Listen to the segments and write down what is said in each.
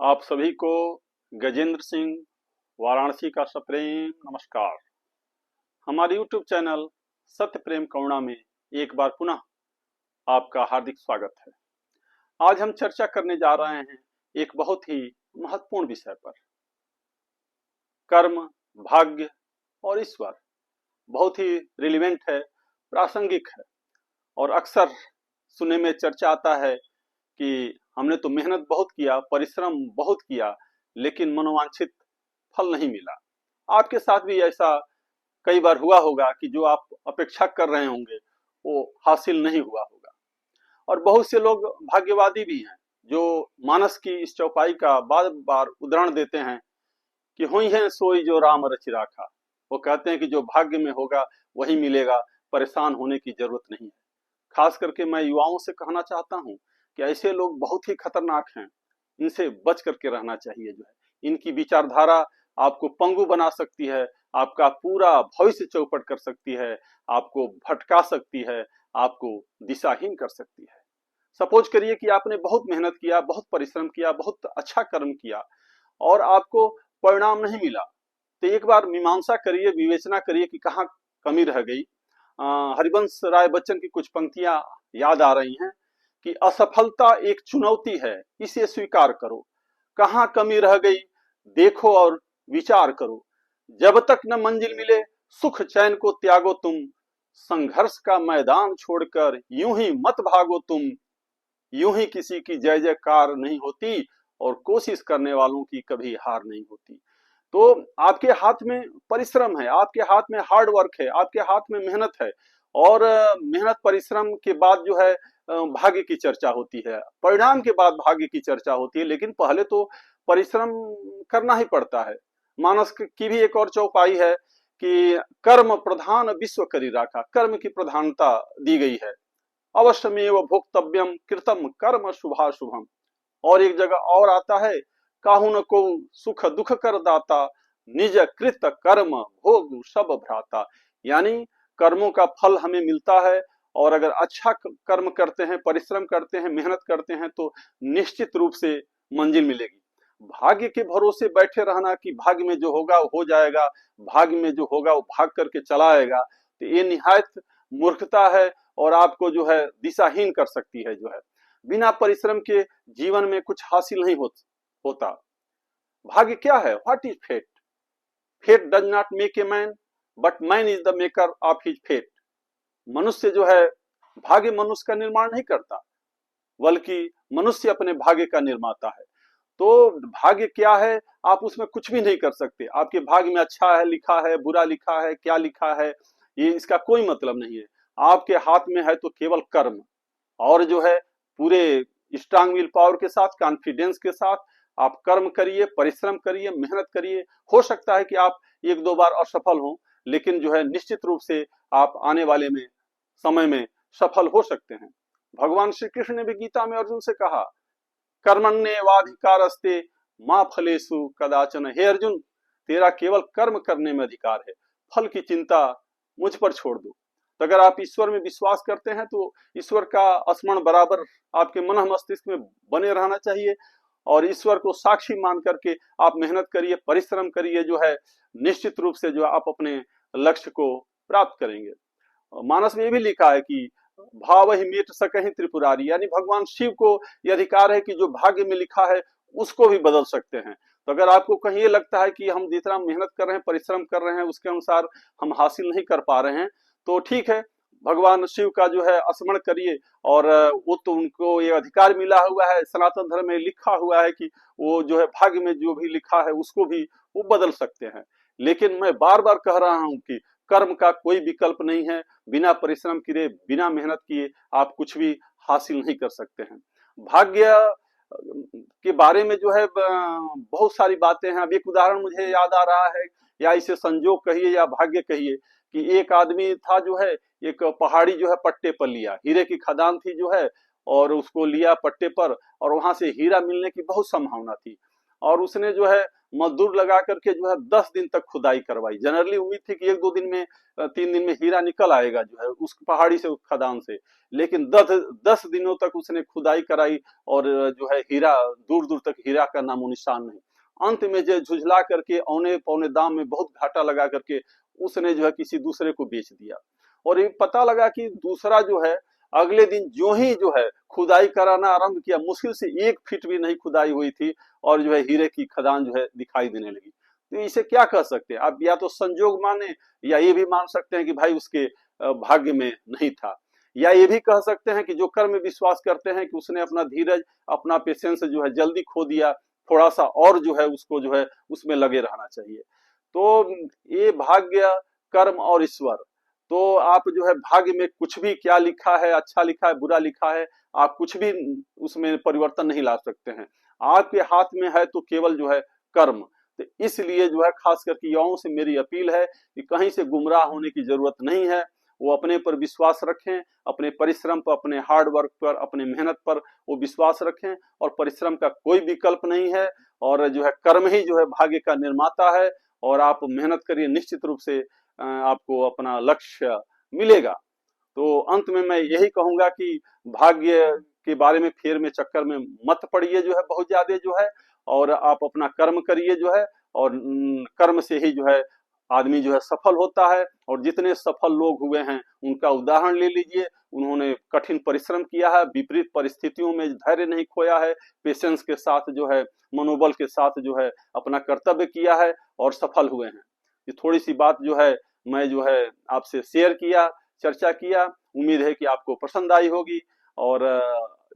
आप सभी को गजेंद्र सिंह वाराणसी का सप्रेम नमस्कार। हमारे YouTube चैनल सत्य प्रेम करुणा में एक बार पुनः आपका हार्दिक स्वागत है। आज हम चर्चा करने जा रहे हैं एक बहुत ही महत्वपूर्ण विषय पर। कर्म, भाग्य और ईश्वर बहुत ही रिलेवेंट है, प्रासंगिक है और अक्सर सुनने में चर्चा आता है कि हमने तो मेहनत बहुत किया, परिश्रम बहुत किया, लेकिन मनोवांछित फल नहीं मिला। आपके साथ भी ऐसा कई बार हुआ होगा कि जो आप अपेक्षा कर रहे होंगे वो हासिल नहीं हुआ होगा। और बहुत से लोग भाग्यवादी भी हैं जो मानस की इस चौपाई का बार बार उदाहरण देते हैं कि हुई है सोई जो राम रचि राखा। वो कहते हैं कि जो भाग्य में होगा वही मिलेगा, परेशान होने की जरूरत नहीं है। खास करके मैं युवाओं से कहना चाहता हूं कि ऐसे लोग बहुत ही खतरनाक हैं, इनसे बच करके रहना चाहिए। जो है इनकी विचारधारा आपको पंगु बना सकती है, आपका पूरा भविष्य चौपट कर सकती है, आपको भटका सकती है, आपको दिशाहीन कर सकती है। सपोज करिए कि आपने बहुत मेहनत किया, बहुत परिश्रम किया, बहुत अच्छा कर्म किया और आपको परिणाम नहीं मिला, तो एक बार मीमांसा करिए, विवेचना करिए कि कहाँ कमी रह गई। हरिवंश राय बच्चन की कुछ पंक्तियां याद आ रही हैं कि असफलता एक चुनौती है, इसे स्वीकार करो, कहाँ कमी रह गई देखो और विचार करो, जब तक न मंजिल मिले सुख चैन को त्यागो तुम, संघर्ष का मैदान छोड़कर यूं ही मत भागो तुम, यूं ही किसी की जय जयकार नहीं होती और कोशिश करने वालों की कभी हार नहीं होती। तो आपके हाथ में परिश्रम है, आपके हाथ में हार्ड वर्क है, आपके हाथ में मेहनत है और मेहनत परिश्रम के बाद जो है भाग्य की चर्चा होती है, परिणाम के बाद भाग्य की चर्चा होती है, लेकिन पहले तो परिश्रम करना ही पड़ता है। मानस की भी एक और चौपाई है कि कर्म प्रधान विश्व करी राखा, कर्म की प्रधानता दी गई है। अवश्यमेव भोक्तव्यम कृतम कर्म शुभाशुभम। और एक जगह और आता है, काहू न को सुख दुख कर दाता, निज कृत कर्म भोग सब भ्राता। यानी कर्मों का फल हमें मिलता है और अगर अच्छा कर्म करते हैं, परिश्रम करते हैं, मेहनत करते हैं तो निश्चित रूप से मंजिल मिलेगी। भाग्य के भरोसे बैठे रहना कि भाग्य में जो होगा वो हो जाएगा, भाग्य में जो होगा वो भाग करके चला आएगा, तो ये निहायत मूर्खता है और आपको जो है दिशाहीन कर सकती है। जो है बिना परिश्रम के जीवन में कुछ हासिल नहीं होता। भाग्य क्या है? What is fate? Fate does not make a man but man is the maker of his fate. मनुष्य जो है भाग्य मनुष्य का निर्माण नहीं करता, बल्कि मनुष्य अपने भाग्य का निर्माता है। तो भाग्य क्या है? आप उसमें कुछ भी नहीं कर सकते। आपके भाग्य में अच्छा है लिखा है, बुरा लिखा है, क्या लिखा है, ये इसका कोई मतलब नहीं है। आपके हाथ में है तो केवल कर्म, और जो है पूरे स्ट्रांग विल पावर के साथ, कॉन्फिडेंस के साथ आप कर्म करिए, परिश्रम करिए, मेहनत करिए। हो सकता है कि आप एक दो बार असफल हो, लेकिन जो है निश्चित रूप से आप आने वाले में समय में सफल हो सकते हैं। भगवान श्री कृष्ण ने भी गीता में अर्जुन से कहा, कर्मण्येवाधिकारस्ते मां फलेषु कदाचन। हे अर्जुन, तेरा केवल कर्म करने में अधिकार है, फल की चिंता मुझ पर छोड़ दो। तो अगर आप ईश्वर में विश्वास करते हैं तो ईश्वर का स्मरण बराबर आपके मन मस्तिष्क में बने रहना चाहिए और ईश्वर को साक्षी मान करके आप मेहनत करिए, परिश्रम करिए। जो है निश्चित रूप से जो आप अपने लक्ष्य को प्राप्त करेंगे। मानस में ये भी लिखा है कि भाव ही मिट सकहि त्रिपुरारी, यानी भगवान शिव को ये अधिकार है कि जो भाग्य में लिखा है उसको भी बदल सकते हैं। तो अगर आपको कहीं ये लगता है कि हम जितना मेहनत कर रहे हैं, परिश्रम कर रहे हैं, उसके अनुसार हम हासिल नहीं कर पा रहे हैं, तो ठीक है, भगवान शिव का जो है स्मरण करिए। और वो तो उनको ये अधिकार मिला हुआ है, सनातन धर्म में लिखा हुआ है कि वो जो है भाग्य में जो भी लिखा है उसको भी वो बदल सकते हैं। लेकिन मैं बार बार कह रहा हूं कि कर्म का कोई विकल्प नहीं है। बिना परिश्रम किए, बिना मेहनत किए आप कुछ भी हासिल नहीं कर सकते हैं। भाग्य के बारे में जो है बहुत सारी बातें हैं। अब एक उदाहरण मुझे याद आ रहा है, या इसे संजोग कहिए या भाग्य कहिए, कि एक आदमी था जो है एक पहाड़ी जो है पट्टे पर लिया, हीरे की खदान थी जो है, और उसको लिया पट्टे पर और वहां से हीरा मिलने की बहुत संभावना थी। और उसने जो है मजदूर लगा करके जो है 10 दिन तक खुदाई करवाई। जनरली उम्मीद थी कि 1-2 दिन में 3 दिन में हीरा निकल आएगा जो है उस पहाड़ी से, उस खदान से, लेकिन 10 दिनों तक उसने खुदाई कराई और जो है हीरा, दूर दूर तक हीरा का नामो निशान नहीं। अंत में जो झुझला करके औने पौने दाम में बहुत घाटा लगा करके उसने जो है किसी दूसरे को बेच दिया। और ये पता लगा कि दूसरा जो है अगले दिन जो ही जो है खुदाई कराना आरंभ किया, मुश्किल से 1 फीट भी नहीं खुदाई हुई थी और जो है हीरे की खदान जो है दिखाई देने लगी। तो इसे क्या कह सकते हैं आप? या तो संजोग माने, या ये भी मान सकते हैं कि भाई उसके भाग्य में नहीं था, या ये भी कह सकते हैं कि जो कर्म विश्वास करते हैं कि उसने अपना धीरज, अपना पेशेंस जो है जल्दी खो दिया, थोड़ा सा और जो है उसको जो है उसमें लगे रहना चाहिए। तो ये भाग्य, कर्म और ईश्वर, तो आप जो है भाग्य में कुछ भी क्या लिखा है, अच्छा लिखा है, बुरा लिखा है, आप कुछ भी उसमें परिवर्तन नहीं ला सकते हैं। आपके हाथ में है तो केवल जो है कर्म। तो इसलिए जो है खास करके युवाओं से मेरी अपील है कि कहीं से गुमराह होने की जरूरत नहीं है। वो अपने पर विश्वास रखें, अपने परिश्रम पर, अपने हार्ड वर्क पर, अपने मेहनत पर वो विश्वास रखें, और परिश्रम का कोई विकल्प नहीं है, और जो है कर्म ही जो है भाग्य का निर्माता है। और आप मेहनत करिए, निश्चित रूप से आपको अपना लक्ष्य मिलेगा। तो अंत में मैं यही कहूंगा कि भाग्य के बारे में फेर में चक्कर में मत पड़िए जो है बहुत ज्यादा जो है, और आप अपना कर्म करिए जो है, और कर्म से ही जो है आदमी जो है सफल होता है। और जितने सफल लोग हुए हैं उनका उदाहरण ले लीजिए, उन्होंने कठिन परिश्रम किया है, विपरीत परिस्थितियों में धैर्य नहीं खोया है, पेशेंस के साथ जो है, मनोबल के साथ जो है अपना कर्तव्य किया है और सफल हुए हैं। ये थोड़ी सी बात जो है मैं जो है आपसे शेयर किया, चर्चा किया। उम्मीद है कि आपको पसंद आई होगी, और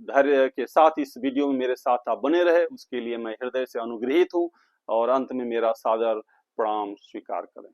धैर्य के साथ इस वीडियो में मेरे साथ आप बने रहे उसके लिए मैं हृदय से अनुग्रहित हूँ। और अंत में मेरा सादर प्रणाम स्वीकार करें।